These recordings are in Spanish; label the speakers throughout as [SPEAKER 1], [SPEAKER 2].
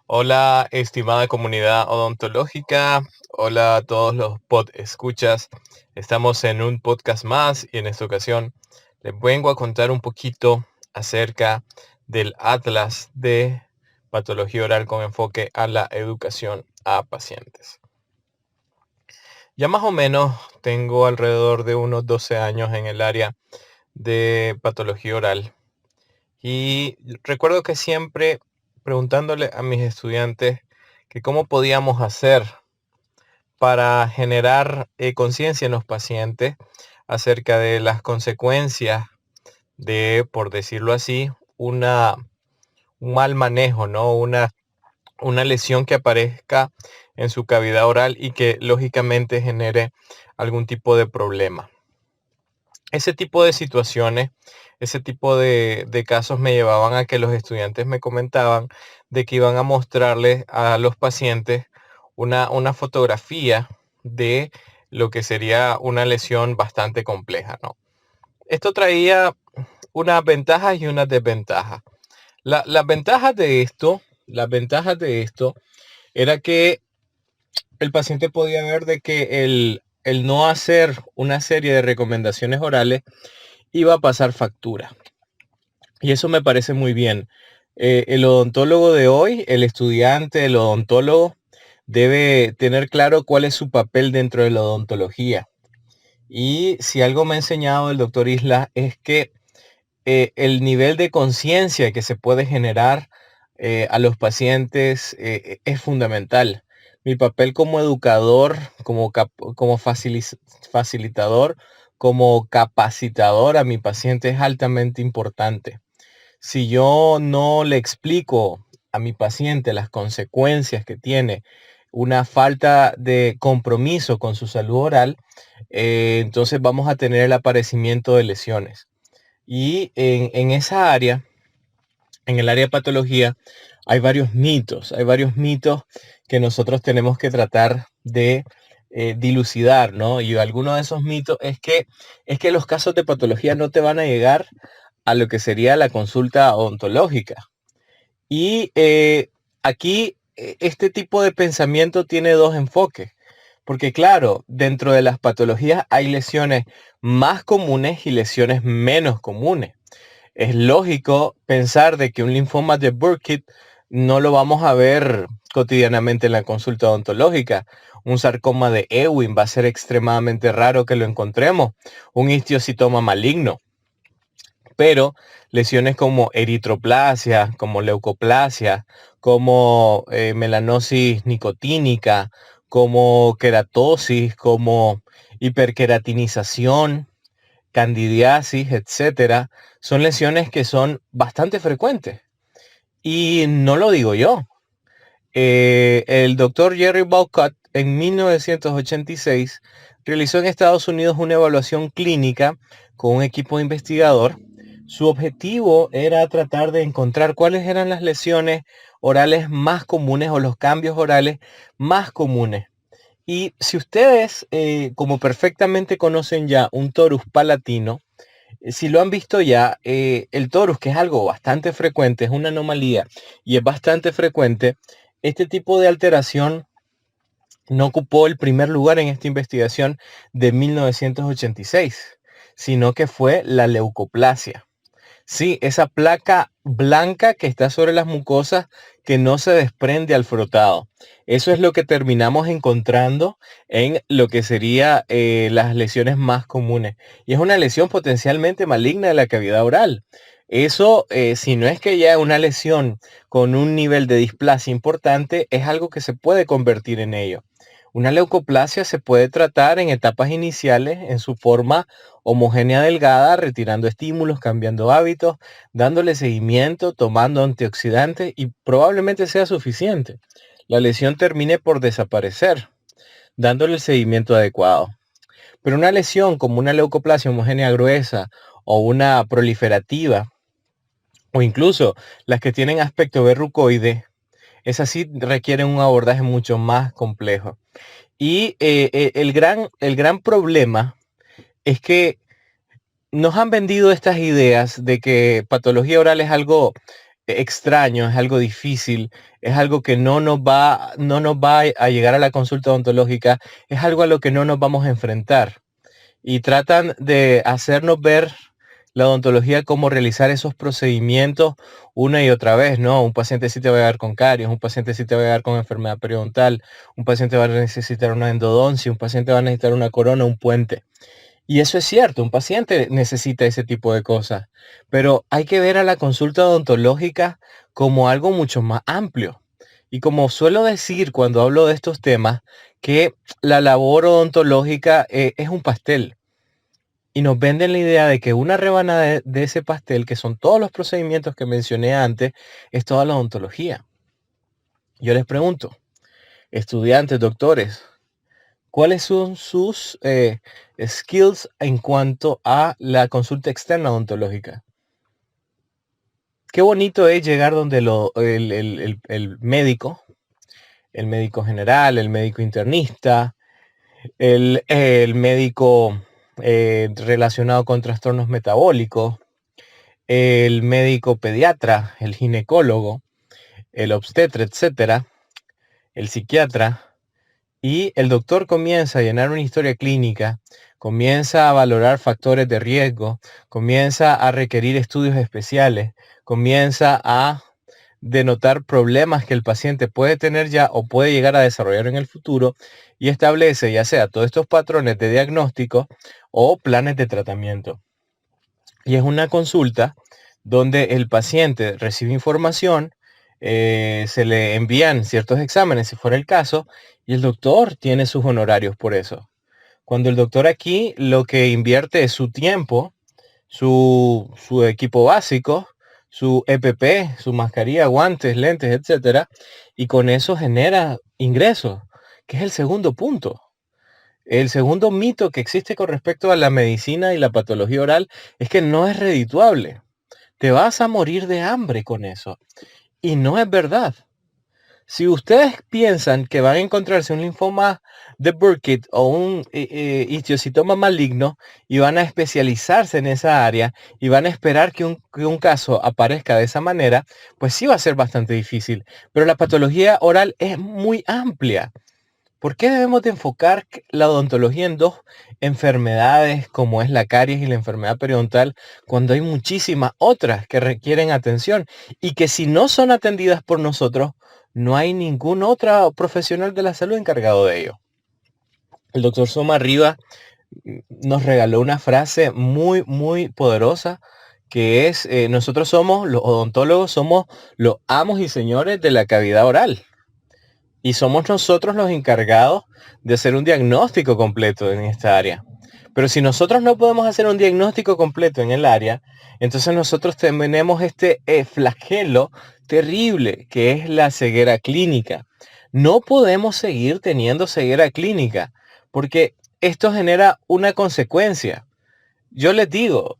[SPEAKER 1] Hola, estimada comunidad odontológica. Hola a todos los pod escuchas. Estamos en un podcast más y en esta ocasión les vengo a contar un poquito acerca del Atlas de patología oral con enfoque a la educación a pacientes. Ya más o menos tengo alrededor de unos 12 años en el área de patología oral y recuerdo que siempre preguntándole a mis estudiantes que cómo podíamos hacer para generar conciencia en los pacientes acerca de las consecuencias de, por decirlo así, un mal manejo, ¿no? Una lesión que aparezca en su cavidad oral y que lógicamente genere algún tipo de problema. Ese tipo de situaciones, ese tipo de casos me llevaban a que los estudiantes me comentaban de que iban a mostrarles a los pacientes una fotografía de lo que sería una lesión bastante compleja, ¿no? Esto traía unas ventajas y unas desventajas. Las las ventajas de esto era que el paciente podía ver de que el no hacer una serie de recomendaciones orales iba a pasar factura. Y eso me parece muy bien. El odontólogo de hoy, el estudiante, el odontólogo, debe tener claro cuál es su papel dentro de la odontología. Y si algo me ha enseñado el doctor Isla es que el nivel de conciencia que se puede generar a los pacientes es fundamental. Mi papel como educador, como facilitador, como capacitador a mi paciente es altamente importante. Si yo no le explico a mi paciente las consecuencias que tiene una falta de compromiso con su salud oral, entonces vamos a tener el aparecimiento de lesiones. Y en esa área, en el área de patología, hay varios mitos que nosotros tenemos que tratar de dilucidar, ¿no? Y alguno de esos mitos es que los casos de patología no te van a llegar a lo que sería la consulta odontológica. Y aquí este tipo de pensamiento tiene dos enfoques. Porque claro, dentro de las patologías hay lesiones más comunes y lesiones menos comunes. Es lógico pensar de que un linfoma de Burkitt no lo vamos a ver cotidianamente en la consulta odontológica. Un sarcoma de Ewing va a ser extremadamente raro que lo encontremos. Un histiocitoma maligno. Pero lesiones como eritroplasia, como leucoplasia, como melanosis nicotínica, como queratosis, como hiperqueratinización, candidiasis, etcétera, son lesiones que son bastante frecuentes. Y no lo digo yo. El doctor Jerry Bowcutt en 1986 realizó en Estados Unidos una evaluación clínica con un equipo de investigador. Su objetivo era tratar de encontrar cuáles eran las lesiones orales más comunes o los cambios orales más comunes. Y si ustedes, como perfectamente conocen ya un torus palatino, si lo han visto ya, el torus, que es algo bastante frecuente, es una anomalía y es bastante frecuente, este tipo de alteración no ocupó el primer lugar en esta investigación de 1986, sino que fue la leucoplasia. Sí, esa placa blanca que está sobre las mucosas que no se desprende al frotado. Eso es lo que terminamos encontrando en lo que sería las lesiones más comunes. Y es una lesión potencialmente maligna de la cavidad oral. Eso, si no es que ya es una lesión con un nivel de displasia importante, es algo que se puede convertir en ello. Una leucoplasia se puede tratar en etapas iniciales en su forma homogénea delgada, retirando estímulos, cambiando hábitos, dándole seguimiento, tomando antioxidantes y probablemente sea suficiente. La lesión termine por desaparecer, dándole el seguimiento adecuado. Pero una lesión como una leucoplasia homogénea gruesa o una proliferativa, o incluso las que tienen aspecto verrucoide, esas sí requieren un abordaje mucho más complejo. Y el gran problema es que nos han vendido estas ideas de que patología oral es algo extraño, es algo difícil, es algo que no nos va a llegar a la consulta odontológica, es algo a lo que no nos vamos a enfrentar. Y tratan de hacernos ver la odontología como realizar esos procedimientos una y otra vez, ¿no? Un paciente sí te va a llegar con caries, un paciente sí te va a llegar con enfermedad periodontal, un paciente va a necesitar una endodoncia, un paciente va a necesitar una corona, un puente. Y eso es cierto, un paciente necesita ese tipo de cosas, pero hay que ver a la consulta odontológica como algo mucho más amplio. Y como suelo decir cuando hablo de estos temas, que la labor odontológica es un pastel. Y nos venden la idea de que una rebanada de ese pastel, que son todos los procedimientos que mencioné antes, es toda la odontología. Yo les pregunto, estudiantes, doctores, ¿cuáles son sus skills en cuanto a la consulta externa odontológica? Qué bonito es llegar donde el médico general, el médico internista, el médico relacionado con trastornos metabólicos, el médico pediatra, el ginecólogo, el obstetra, etcétera, el psiquiatra, y el doctor comienza a llenar una historia clínica, comienza a valorar factores de riesgo, comienza a requerir estudios especiales, comienza a denotar problemas que el paciente puede tener ya o puede llegar a desarrollar en el futuro y establece ya sea todos estos patrones de diagnóstico o planes de tratamiento. Y es una consulta donde el paciente recibe información, se le envían ciertos exámenes si fuera el caso, y el doctor tiene sus honorarios por eso. Cuando el doctor aquí lo que invierte es su tiempo, su equipo básico, su EPP, su mascarilla, guantes, lentes, etcétera, y con eso genera ingresos, que es el segundo punto. El segundo mito que existe con respecto a la medicina y la patología oral es que no es redituable. Te vas a morir de hambre con eso. Y no es verdad. Si ustedes piensan que van a encontrarse un linfoma de Burkitt o un histiocytoma maligno y van a especializarse en esa área y van a esperar que un caso aparezca de esa manera, pues sí va a ser bastante difícil. Pero la patología oral es muy amplia. ¿Por qué debemos de enfocar la odontología en dos enfermedades como es la caries y la enfermedad periodontal cuando hay muchísimas otras que requieren atención y que si no son atendidas por nosotros, no hay ningún otro profesional de la salud encargado de ello? El doctor Soma Riva nos regaló una frase muy, muy poderosa que es, nosotros somos, los odontólogos, somos los amos y señores de la cavidad oral. Y somos nosotros los encargados de hacer un diagnóstico completo en esta área. Pero si nosotros no podemos hacer un diagnóstico completo en el área, entonces nosotros tenemos este flagelo terrible que es la ceguera clínica. No podemos seguir teniendo ceguera clínica porque esto genera una consecuencia. Yo les digo,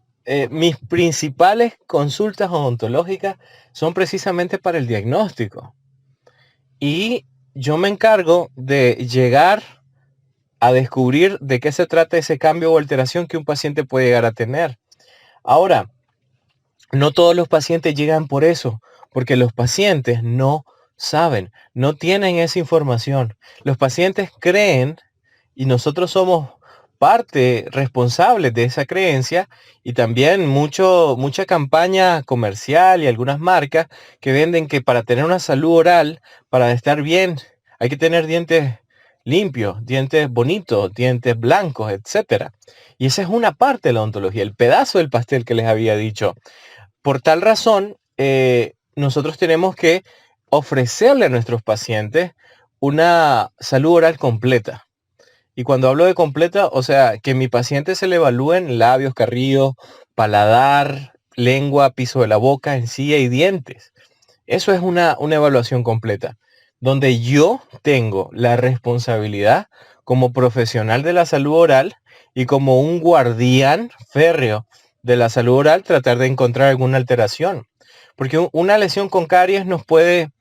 [SPEAKER 1] mis principales consultas odontológicas son precisamente para el diagnóstico. Y yo me encargo de llegar a descubrir de qué se trata ese cambio o alteración que un paciente puede llegar a tener. Ahora, no todos los pacientes llegan por eso, porque los pacientes no saben, no tienen esa información. Los pacientes creen y nosotros somos parte responsable de esa creencia y también mucha campaña comercial y algunas marcas que venden que para tener una salud oral, para estar bien, hay que tener dientes limpios, dientes bonitos, dientes blancos, etcétera. Y esa es una parte de la odontología, el pedazo del pastel que les había dicho. Por tal razón, nosotros tenemos que ofrecerle a nuestros pacientes una salud oral completa. Y cuando hablo de completa, o sea, que mi paciente se le evalúen labios, carrillos, paladar, lengua, piso de la boca, encía y dientes. Eso es una evaluación completa, donde yo tengo la responsabilidad como profesional de la salud oral y como un guardián férreo de la salud oral, tratar de encontrar alguna alteración. Porque una lesión con caries nos puede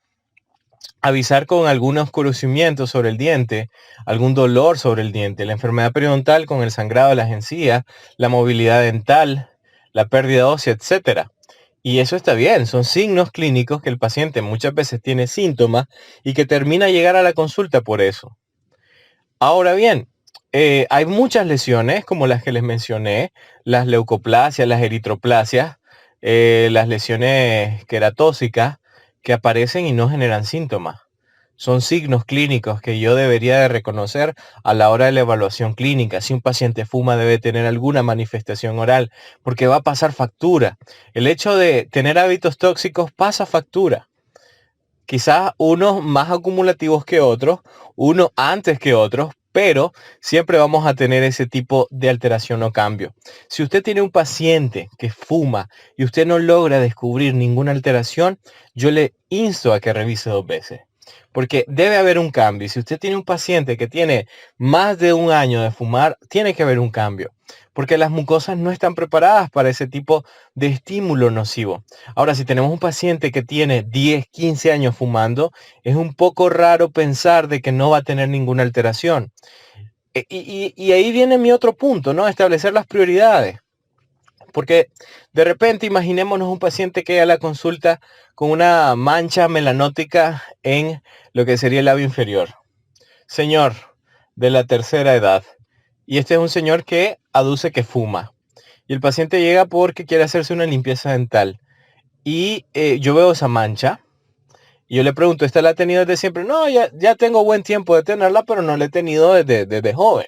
[SPEAKER 1] avisar con algún oscurecimiento sobre el diente, algún dolor sobre el diente, la enfermedad periodontal con el sangrado de las encías, la movilidad dental, la pérdida ósea, etcétera. Y eso está bien, son signos clínicos que el paciente muchas veces tiene síntomas y que termina llegar a la consulta por eso. Ahora bien, hay muchas lesiones como las que les mencioné, las leucoplasias, las eritroplasias, las lesiones queratóxicas que aparecen y no generan síntomas. Son signos clínicos que yo debería de reconocer a la hora de la evaluación clínica. Si un paciente fuma, debe tener alguna manifestación oral, porque va a pasar factura. El hecho de tener hábitos tóxicos pasa factura. Quizás unos más acumulativos que otros, unos antes que otros, pero siempre vamos a tener ese tipo de alteración o cambio. Si usted tiene un paciente que fuma y usted no logra descubrir ninguna alteración, yo le insto a que revise 2 veces. Porque debe haber un cambio. Y si usted tiene un paciente que tiene más de un año de fumar, tiene que haber un cambio. Porque las mucosas no están preparadas para ese tipo de estímulo nocivo. Ahora, si tenemos un paciente que tiene 10, 15 años fumando, es un poco raro pensar de que no va a tener ninguna alteración. Y ahí viene mi otro punto, ¿no? Establecer las prioridades. Porque de repente imaginémonos un paciente que a la consulta con una mancha melanótica en lo que sería el labio inferior. Señor de la tercera edad. Y este es un señor que aduce que fuma. Y el paciente llega porque quiere hacerse una limpieza dental. Y yo veo esa mancha. Y yo le pregunto, ¿esta la ha tenido desde siempre? No, ya tengo buen tiempo de tenerla, pero no la he tenido desde joven.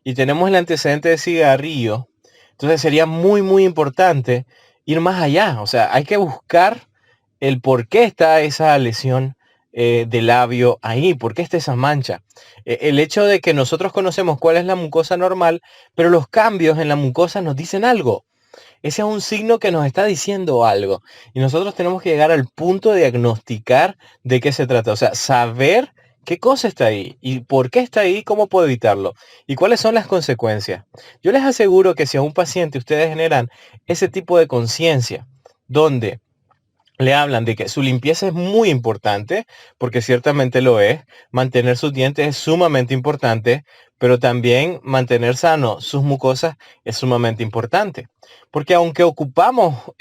[SPEAKER 1] Y tenemos el antecedente de cigarrillo. Entonces sería muy, muy importante ir más allá. O sea, hay que buscar el por qué está esa lesión de labio ahí, por qué está esa mancha. El hecho de que nosotros conocemos cuál es la mucosa normal, pero los cambios en la mucosa nos dicen algo. Ese es un signo que nos está diciendo algo. Y nosotros tenemos que llegar al punto de diagnosticar de qué se trata. O sea, saber qué cosa está ahí y por qué está ahí, cómo puedo evitarlo y cuáles son las consecuencias. Yo les aseguro que si a un paciente ustedes generan ese tipo de conciencia, donde le hablan de que su limpieza es muy importante, porque ciertamente lo es, mantener sus dientes es sumamente importante, pero también mantener sano sus mucosas es sumamente importante. Porque aunque ocupamos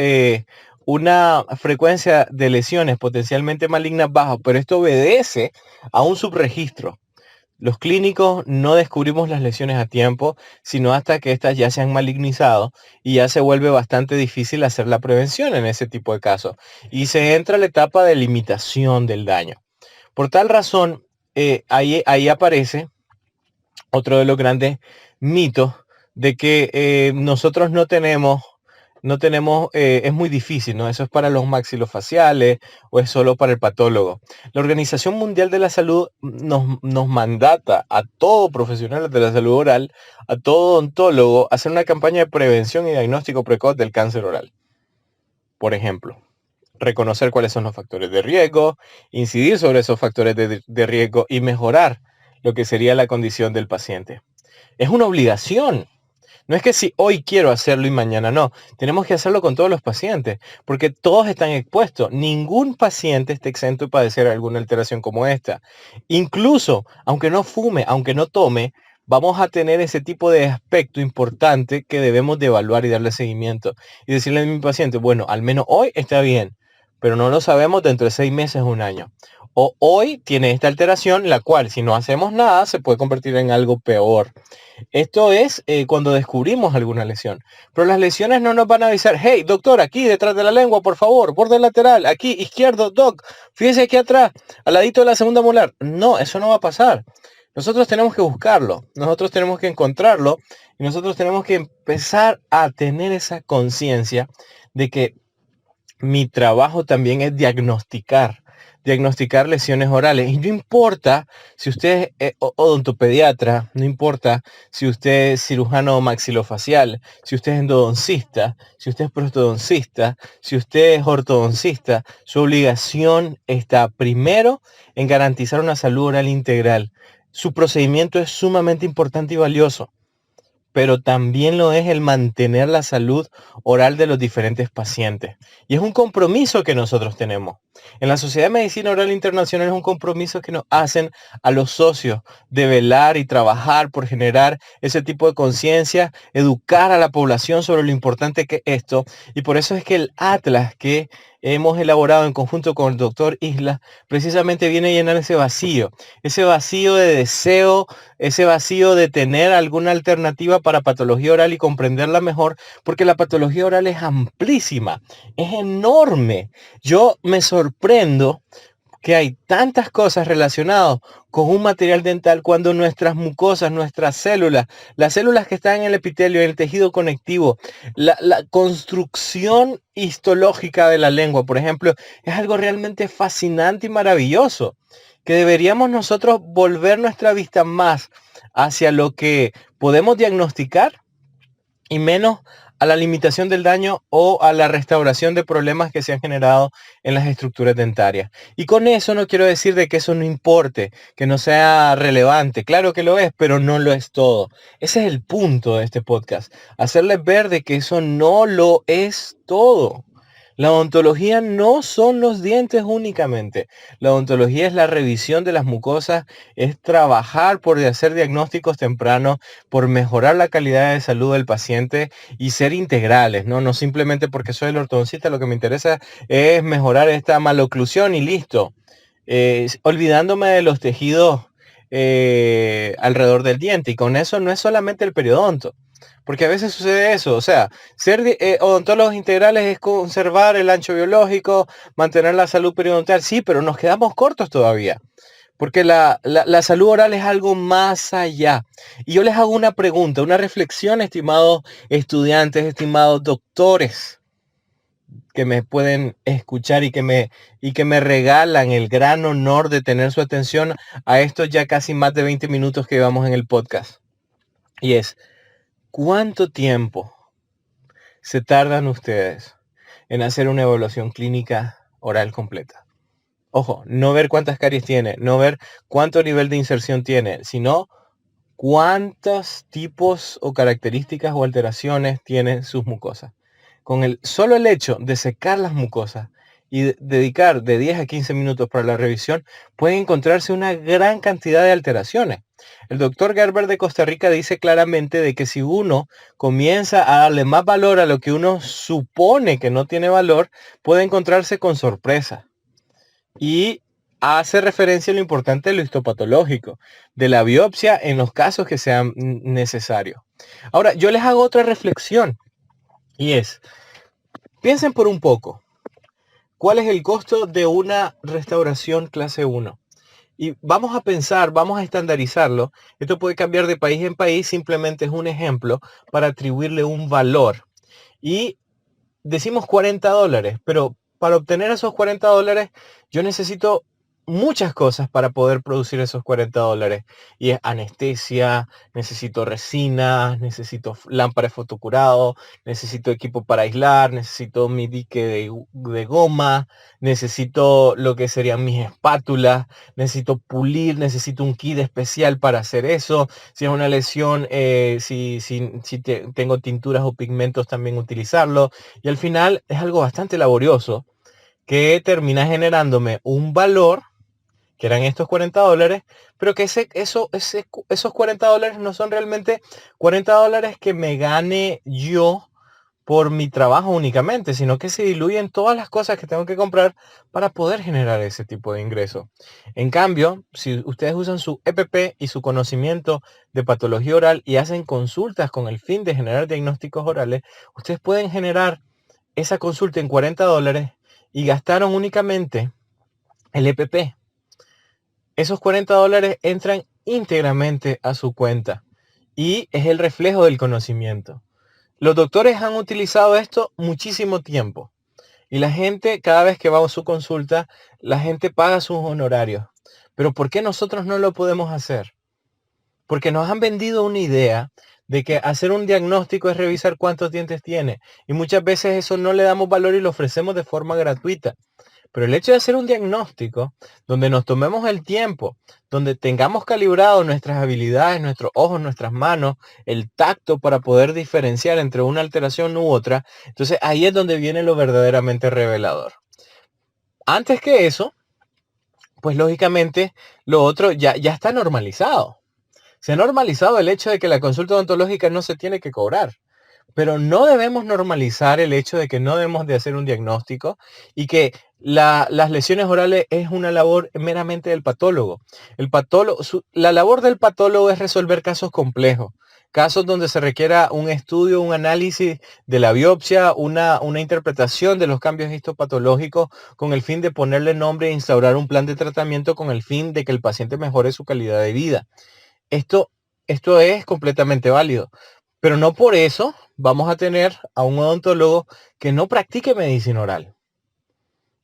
[SPEAKER 1] una frecuencia de lesiones potencialmente malignas baja, pero esto obedece a un subregistro. Los clínicos no descubrimos las lesiones a tiempo, sino hasta que éstas ya se han malignizado y ya se vuelve bastante difícil hacer la prevención en ese tipo de casos. Y se entra a la etapa de limitación del daño. Por tal razón, ahí aparece otro de los grandes mitos de que nosotros no tenemos, es muy difícil, ¿no? Eso es para los maxilofaciales o es solo para el patólogo. La Organización Mundial de la Salud nos mandata a todo profesional de la salud oral, a todo odontólogo, a hacer una campaña de prevención y diagnóstico precoz del cáncer oral. Por ejemplo, reconocer cuáles son los factores de riesgo, incidir sobre esos factores de riesgo y mejorar lo que sería la condición del paciente. Es una obligación. No es que si hoy quiero hacerlo y mañana no. Tenemos que hacerlo con todos los pacientes, porque todos están expuestos. Ningún paciente está exento de padecer alguna alteración como esta. Incluso, aunque no fume, aunque no tome, vamos a tener ese tipo de aspecto importante que debemos de evaluar y darle seguimiento. Y decirle a mi paciente, bueno, al menos hoy está bien, pero no lo sabemos dentro de 6 meses o un año. O hoy tiene esta alteración, la cual si no hacemos nada se puede convertir en algo peor. Esto es cuando descubrimos alguna lesión. Pero las lesiones no nos van a avisar, hey, doctor, aquí detrás de la lengua, por favor, borde lateral, aquí, izquierdo, doc, fíjese aquí atrás, al ladito de la segunda molar. No, eso no va a pasar. Nosotros tenemos que buscarlo, nosotros tenemos que encontrarlo y nosotros tenemos que empezar a tener esa conciencia de que mi trabajo también es diagnosticar lesiones orales. Y no importa si usted es odontopediatra, no importa si usted es cirujano maxilofacial, si usted es endodoncista, si usted es prostodoncista, si usted es ortodoncista, su obligación está primero en garantizar una salud oral integral. Su procedimiento es sumamente importante y valioso. pero también lo es el mantener la salud oral de los diferentes pacientes. Y es un compromiso que nosotros tenemos. En la Sociedad de Medicina Oral Internacional es un compromiso que nos hacen a los socios de velar y trabajar por generar ese tipo de conciencia, educar a la población sobre lo importante que es esto. Y por eso es que el Atlas que hemos elaborado en conjunto con el doctor Isla precisamente viene a llenar ese vacío de deseo, ese vacío de tener alguna alternativa para patología oral y comprenderla mejor, porque la patología oral es amplísima, es enorme. Yo me sorprendo que hay tantas cosas relacionadas con un material dental cuando nuestras mucosas, nuestras células, las células que están en el epitelio, en el tejido conectivo, la construcción histológica de la lengua, por ejemplo, es algo realmente fascinante y maravilloso, que deberíamos nosotros volver nuestra vista más hacia lo que podemos diagnosticar y menos a la limitación del daño o a la restauración de problemas que se han generado en las estructuras dentarias. Y con eso no quiero decir de que eso no importe, que no sea relevante. Claro que lo es, pero no lo es todo. Ese es el punto de este podcast. Hacerles ver de que eso no lo es todo. La odontología no son los dientes únicamente. La odontología es la revisión de las mucosas, es trabajar por hacer diagnósticos tempranos, por mejorar la calidad de salud del paciente y ser integrales, ¿no? No simplemente porque soy el ortodoncista, lo que me interesa es mejorar esta maloclusión y listo. Olvidándome de los tejidos alrededor del diente. Y con eso no es solamente el periodonto. Porque a veces sucede eso, o sea, ser odontólogos integrales es conservar el ancho biológico, mantener la salud periodontal, sí, pero nos quedamos cortos todavía. Porque la salud oral es algo más allá. Y yo les hago una pregunta, una reflexión, estimados estudiantes, estimados doctores, que me pueden escuchar y que me regalan el gran honor de tener su atención a estos ya casi más de 20 minutos que llevamos en el podcast. Y es, ¿cuánto tiempo se tardan ustedes en hacer una evaluación clínica oral completa? Ojo, no ver cuántas caries tiene, no ver cuánto nivel de inserción tiene, sino cuántos tipos o características o alteraciones tienen sus mucosas. Con solo el hecho de secar las mucosas y dedicar de 10 a 15 minutos para la revisión, puede encontrarse una gran cantidad de alteraciones. El doctor Gerber de Costa Rica dice claramente de que si uno comienza a darle más valor a lo que uno supone que no tiene valor, puede encontrarse con sorpresas. Y hace referencia a lo importante de lo histopatológico, de la biopsia en los casos que sean necesarios. Ahora, yo les hago otra reflexión y es, piensen por un poco, ¿cuál es el costo de una restauración clase 1? Y vamos a pensar, vamos a estandarizarlo. Esto puede cambiar de país en país, simplemente es un ejemplo para atribuirle un valor. Y decimos $40, pero para obtener esos $40 yo necesito muchas cosas para poder producir esos $40. Y es anestesia, necesito resina, necesito lámpara de fotocurado, necesito equipo para aislar, necesito mi dique de goma, necesito lo que serían mis espátulas, necesito pulir, necesito un kit especial para hacer eso. Si es una lesión, si tengo tinturas o pigmentos, también utilizarlo. Y al final es algo bastante laborioso que termina generándome un valor, que eran estos $40, pero que esos $40 no son realmente $40 que me gane yo por mi trabajo únicamente, sino que se diluyen todas las cosas que tengo que comprar para poder generar ese tipo de ingreso. En cambio, si ustedes usan su EPP y su conocimiento de patología oral y hacen consultas con el fin de generar diagnósticos orales, ustedes pueden generar esa consulta en $40 y gastaron únicamente el EPP. Esos $40 entran íntegramente a su cuenta y es el reflejo del conocimiento. Los doctores han utilizado esto muchísimo tiempo y la gente, cada vez que va a su consulta, la gente paga sus honorarios. Pero ¿por qué nosotros no lo podemos hacer? Porque nos han vendido una idea de que hacer un diagnóstico es revisar cuántos dientes tiene. Y muchas veces eso no le damos valor y lo ofrecemos de forma gratuita. Pero el hecho de hacer un diagnóstico donde nos tomemos el tiempo, donde tengamos calibrado nuestras habilidades, nuestros ojos, nuestras manos, el tacto para poder diferenciar entre una alteración u otra, entonces ahí es donde viene lo verdaderamente revelador. Antes que eso, pues lógicamente lo otro ya está normalizado. Se ha normalizado el hecho de que la consulta odontológica no se tiene que cobrar. Pero no debemos normalizar el hecho de que no debemos de hacer un diagnóstico y que las lesiones orales es una labor meramente del patólogo. La labor del patólogo es resolver casos complejos, casos donde se requiera un estudio, un análisis de la biopsia, una interpretación de los cambios histopatológicos con el fin de ponerle nombre e instaurar un plan de tratamiento con el fin de que el paciente mejore su calidad de vida. Esto, esto es completamente válido. Pero no por eso vamos a tener a un odontólogo que no practique medicina oral,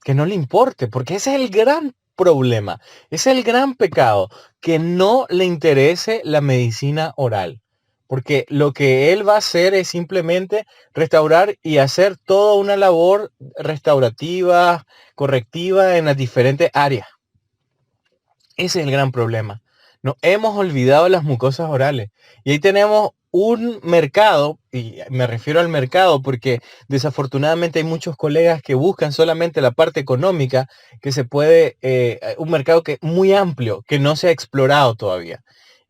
[SPEAKER 1] que no le importe, porque ese es el gran problema, ese es el gran pecado, que no le interese la medicina oral. Porque lo que él va a hacer es simplemente restaurar y hacer toda una labor restaurativa, correctiva en las diferentes áreas. Ese es el gran problema. Nos hemos olvidado las mucosas orales. Y ahí tenemos un mercado, y me refiero al mercado porque desafortunadamente hay muchos colegas que buscan solamente la parte económica, que se puede, un mercado que muy amplio, que no se ha explorado todavía.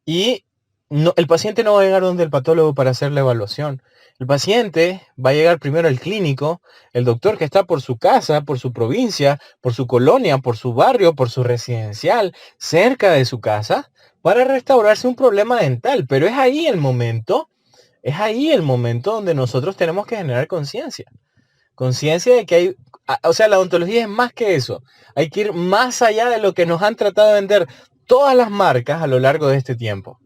[SPEAKER 1] Y el paciente no va a llegar donde el patólogo para hacer la evaluación. El paciente va a llegar primero al clínico, el doctor que está por su casa, por su provincia, por su colonia, por su barrio, por su residencial, cerca de su casa, para restaurarse un problema dental. Pero es ahí el momento donde nosotros tenemos que generar conciencia. Conciencia de que hay, o sea, la odontología es más que eso. Hay que ir más allá de lo que nos han tratado de vender todas las marcas a lo largo de este tiempo.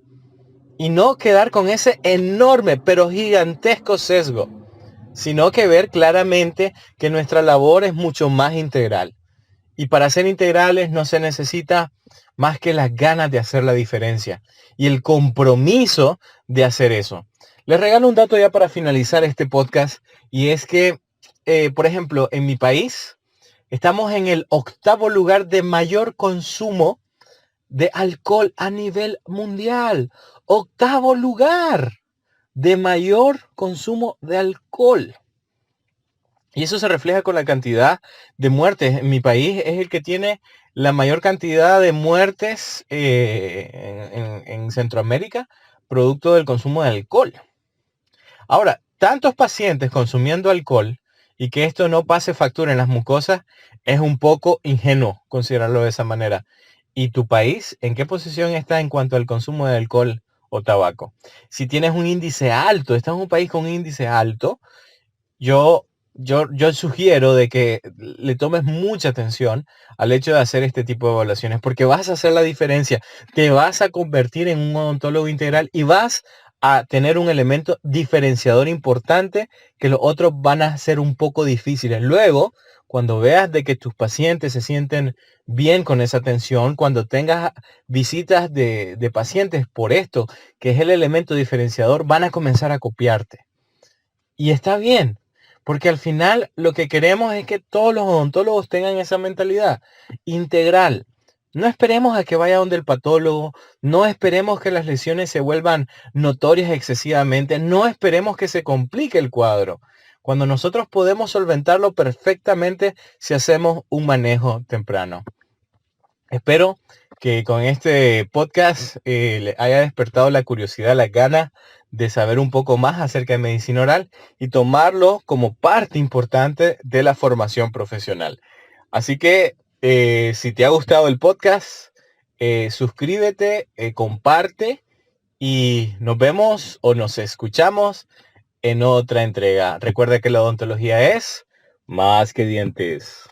[SPEAKER 1] Y no quedar con ese enorme, pero gigantesco sesgo, sino que ver claramente que nuestra labor es mucho más integral. Y para ser integrales no se necesita más que las ganas de hacer la diferencia y el compromiso de hacer eso. Les regalo un dato ya para finalizar este podcast y es que, por ejemplo, en mi país estamos en el 8º lugar de mayor consumo de alcohol a nivel mundial. 8º lugar de mayor consumo de alcohol. Y eso se refleja con la cantidad de muertes. En mi país es el que tiene la mayor cantidad de muertes en Centroamérica, producto del consumo de alcohol. Ahora, tantos pacientes consumiendo alcohol y que esto no pase factura en las mucosas, es un poco ingenuo considerarlo de esa manera. ¿Y tu país en qué posición está en cuanto al consumo de alcohol o tabaco? Si tienes un índice alto, estás en un país con un índice alto, yo sugiero de que le tomes mucha atención al hecho de hacer este tipo de evaluaciones, porque vas a hacer la diferencia, te vas a convertir en un odontólogo integral y vas a tener un elemento diferenciador importante que los otros van a ser un poco difíciles. Luego, cuando veas de que tus pacientes se sienten bien con esa atención, cuando tengas visitas de pacientes por esto, que es el elemento diferenciador, van a comenzar a copiarte. Y está bien, porque al final lo que queremos es que todos los odontólogos tengan esa mentalidad integral. No esperemos a que vaya donde el patólogo, no esperemos que las lesiones se vuelvan notorias excesivamente, no esperemos que se complique el cuadro, cuando nosotros podemos solventarlo perfectamente si hacemos un manejo temprano. Espero que con este podcast le haya despertado la curiosidad, las ganas de saber un poco más acerca de medicina oral y tomarlo como parte importante de la formación profesional. Así que si te ha gustado el podcast, suscríbete, comparte y nos vemos o nos escuchamos en otra entrega. Recuerda que la odontología es más que dientes.